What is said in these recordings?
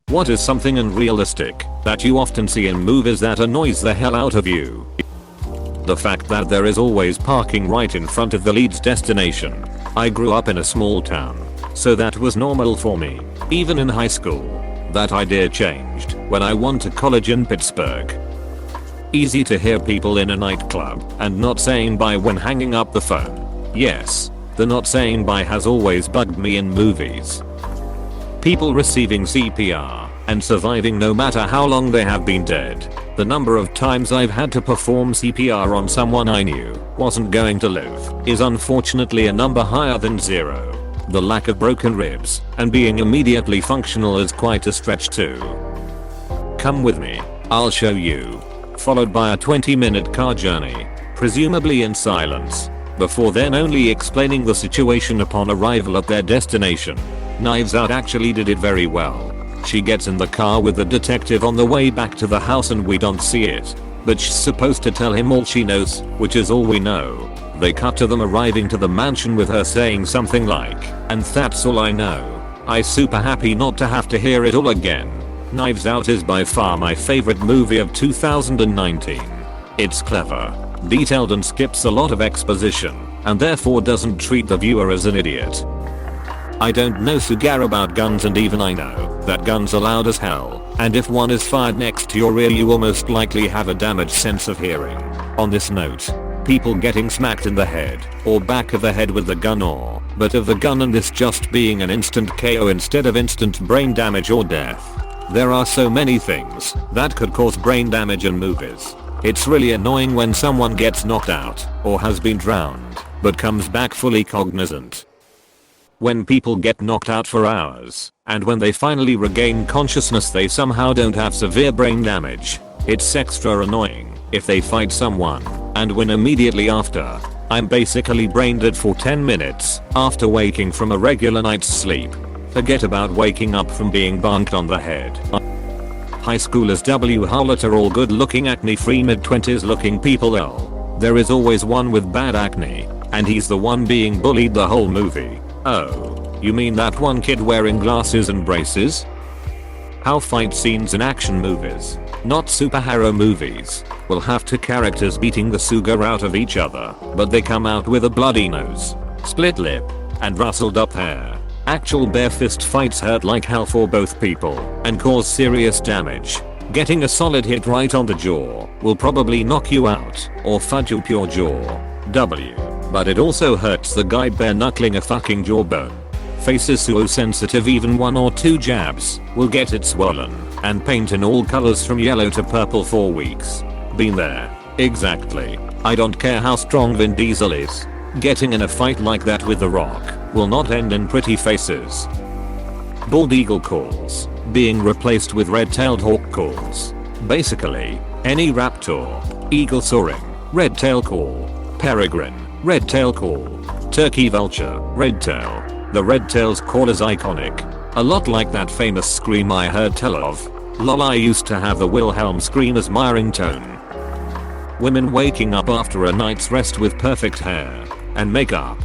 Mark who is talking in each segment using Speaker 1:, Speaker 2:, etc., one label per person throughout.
Speaker 1: What is something unrealistic that you often see in movies that annoys the hell out of you? The fact that there is always parking right in front of the lead's destination. I grew up in a small town, so that was normal for me. Even in high school, that idea changed when I went to college in Pittsburgh. Easy to hear people in a nightclub and not saying bye when hanging up the phone. Yes, the not saying bye has always bugged me in movies. People receiving CPR and surviving no matter how long they have been dead. The number of times I've had to perform CPR on someone I knew wasn't going to live is unfortunately a number higher than 0. The lack of broken ribs and being immediately functional is quite a stretch too. Come with me, I'll show you. Followed by a 20-minute car journey, presumably in silence, before then only explaining the situation upon arrival at their destination. Knives Out actually did it very well. She gets in the car with the detective on the way back to the house and we don't see it, but she's supposed to tell him all she knows, which is all we know. They cut to them arriving to the mansion with her saying something like, "And that's all I know." I super happy not to have to hear it all again. Knives Out is by far my favorite movie of 2019. It's clever, detailed and skips a lot of exposition, and therefore doesn't treat the viewer as an idiot. I don't know Sugar about guns, and even I know that guns are loud as hell, and if one is fired next to your ear you will most likely have a damaged sense of hearing. On this note, people getting smacked in the head or back of the head with the gun or butt of the gun and this just being an instant KO instead of instant brain damage or death. There are so many things that could cause brain damage in movies. It's really annoying when someone gets knocked out or has been drowned but comes back fully cognizant. When people get knocked out for hours and when they finally regain consciousness they somehow don't have severe brain damage. It's extra annoying if they fight someone and win immediately after. I'm basically brain dead for 10 minutes after waking from a regular night's sleep. Forget about waking up from being bonked on the head. High schoolers W Howlett are all good looking acne free mid-20s looking people. There is always one with bad acne and he's the one being bullied the whole movie. Oh, you mean that one kid wearing glasses and braces? How fight scenes in action movies, not superhero movies, will have two characters beating the sugar out of each other, but they come out with a bloody nose, split lip, and rustled up hair. Actual bare fist fights hurt like hell for both people and cause serious damage. Getting a solid hit right on the jaw will probably knock you out or fudge up your jaw. W. But it also hurts the guy bare knuckling a fucking jawbone. Face is so sensitive even 1 or 2 jabs will get it swollen and paint in all colors from yellow to purple for weeks. Been there. Exactly. I don't care how strong Vin Diesel is. Getting in a fight like that with The Rock will not end in pretty faces. Bald eagle calls being replaced with red-tailed hawk calls. Basically, any raptor, eagle soaring, red-tail call, peregrine, red-tail call, turkey vulture, red-tail. The red-tail's call is iconic. A lot like that famous scream I heard tell of. Lol, I used to have the Wilhelm scream as my ringtone. Women waking up after a night's rest with perfect hair and makeup.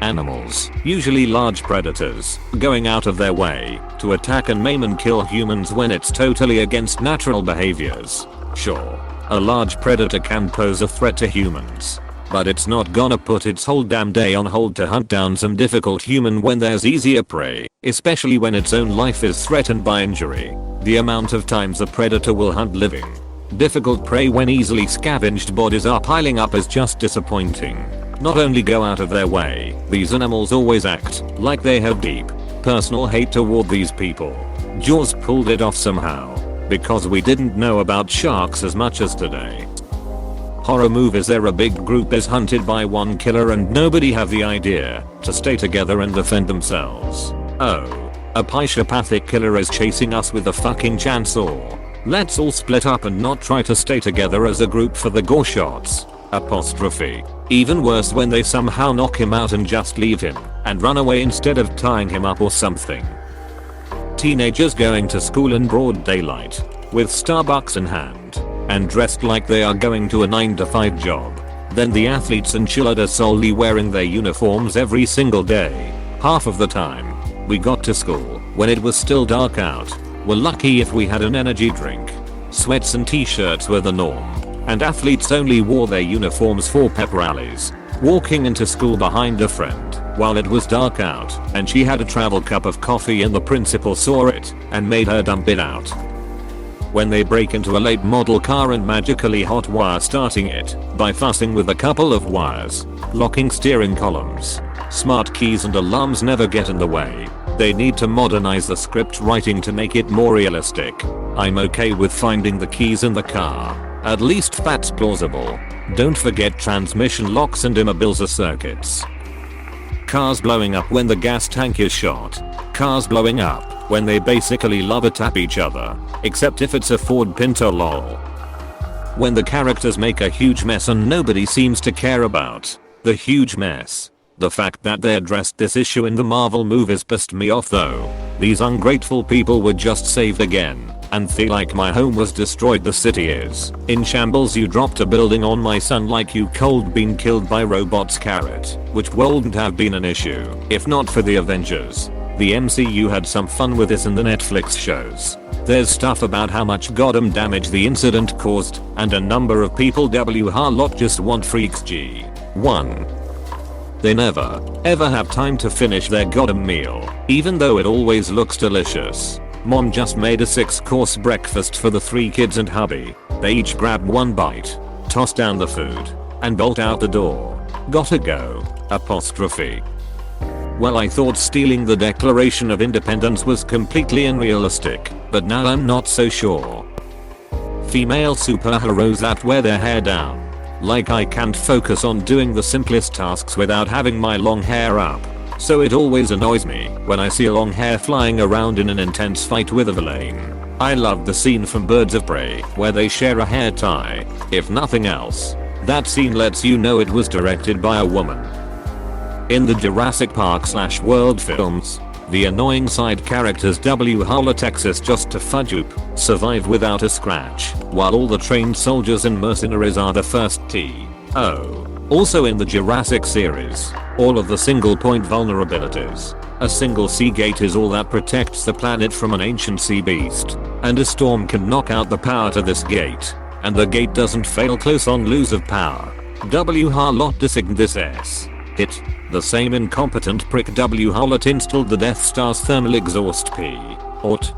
Speaker 1: Animals, usually large predators, going out of their way to attack and maim and kill humans when it's totally against natural behaviors. Sure, a large predator can pose a threat to humans, but it's not gonna put its whole damn day on hold to hunt down some difficult human when there's easier prey, especially when its own life is threatened by injury. The amount of times a predator will hunt living, difficult prey when easily scavenged bodies are piling up is just disappointing. Not only go out of their way, these animals always act like they have deep, personal hate toward these people. Jaws pulled it off somehow, because we didn't know about sharks as much as today. Horror movies, a big group is hunted by one killer and nobody have the idea to stay together and defend themselves. Oh, a psychopathic killer is chasing us with a fucking chainsaw. Let's all split up and not try to stay together as a group for the gore shots. Apostrophe. Even worse when they somehow knock him out and just leave him and run away instead of tying him up or something. Teenagers going to school in broad daylight with Starbucks in hand and dressed like they are going to a 9-to-5 job. Then the athletes and cheerleaders solely wearing their uniforms every single day. Half of the time, we got to school when it was still dark out. We're lucky if we had an energy drink. Sweats and t-shirts were the norm. And athletes only wore their uniforms for pep rallies. Walking into school behind a friend while it was dark out and she had a travel cup of coffee and the principal saw it and made her dump it out. When they break into a late model car and magically hotwire starting it by fussing with a couple of wires, locking steering columns. Smart keys and alarms never get in the way. They need to modernize the script writing to make it more realistic. I'm okay with finding the keys in the car. At least that's plausible. Don't forget transmission locks and immobilizer circuits. Cars blowing up when the gas tank is shot. Cars blowing up when they basically love tap each other. Except if it's a Ford Pinto lol. When the characters make a huge mess and nobody seems to care about the huge mess. The fact that they addressed this issue in the Marvel movies pissed me off though. These ungrateful people were just saved again. And feel like my home was destroyed. The city is in shambles. You dropped a building on my son like you cold been killed by robots carrot. Which wouldn't have been an issue if not for the Avengers. The MCU had some fun with this in the Netflix shows. There's stuff about how much goddamn damage the incident caused and a number of people lot just want freaks G. 1. They never, ever have time to finish their goddamn meal, even though it always looks delicious. Mom just made a 6-course breakfast for the 3 kids and hubby. They each grabbed 1 bite, toss down the food, and bolt out the door. Gotta go. Apostrophe. Well, I thought stealing the Declaration of Independence was completely unrealistic, but now I'm not so sure. Female superheroes that wear their hair down. Like I can't focus on doing the simplest tasks without having my long hair up. So it always annoys me when I see long hair flying around in an intense fight with a villain. I love the scene from Birds of Prey where they share a hair tie. If nothing else, that scene lets you know it was directed by a woman. In the Jurassic Park / World films, the annoying side characters Hull Texas just to fudge survive without a scratch, while all the trained soldiers and mercenaries are the first T.O. Also in the Jurassic series, all of the single point vulnerabilities. A single sea gate is all that protects the planet from an ancient sea beast, and a storm can knock out the power to this gate, and the gate doesn't fail close on lose of power. Hull designed this S. Hit. The same incompetent prick Hull installed the Death Star's thermal exhaust P.O.T.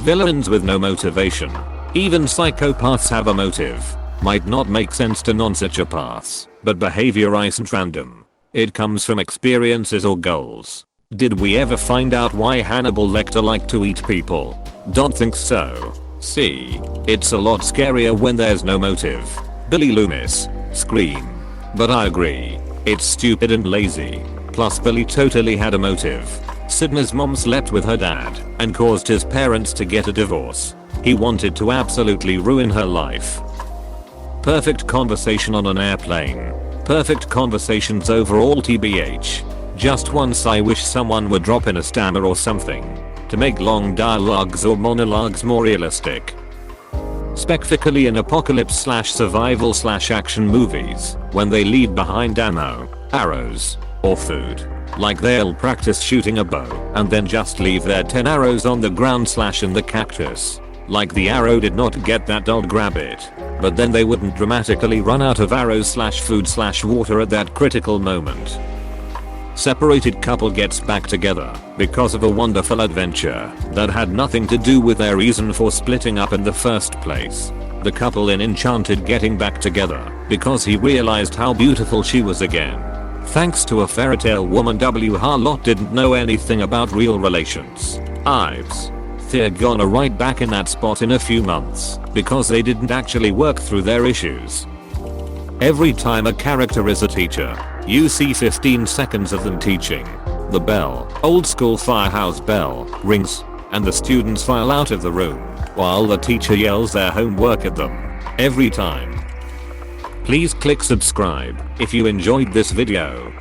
Speaker 1: Villains with no motivation. Even psychopaths have a motive. Might not make sense to non-psychopaths, but behavior isn't random. It comes from experiences or goals. Did we ever find out why Hannibal Lecter liked to eat people? Don't think so. See, it's a lot scarier when there's no motive. Billy Loomis. Scream. But I agree. It's stupid and lazy. Plus Billy totally had a motive. Sydney's mom slept with her dad and caused his parents to get a divorce. He wanted to absolutely ruin her life. Perfect conversation on an airplane. Perfect conversations overall tbh. Just once I wish someone would drop in a stammer or something to make long dialogues or monologues more realistic. Specifically in apocalypse / survival / action movies, when they leave behind ammo, arrows, or food. Like they'll practice shooting a bow and then just leave their 10 arrows on the ground / in the cactus. Like the arrow did not get that dog grab it, but then they wouldn't dramatically run out of arrows / food / water at that critical moment. Separated couple gets back together because of a wonderful adventure that had nothing to do with their reason for splitting up in the first place. The couple in Enchanted getting back together because he realized how beautiful she was again. Thanks to a fairy tale woman Hull didn't know anything about real relations. They're gonna right back in that spot in a few months because they didn't actually work through their issues. Every time a character is a teacher, you see 15 seconds of them teaching. The bell, old school firehouse bell, rings, and the students file out of the room while the teacher yells their homework at them. Every time. Please click subscribe if you enjoyed this video.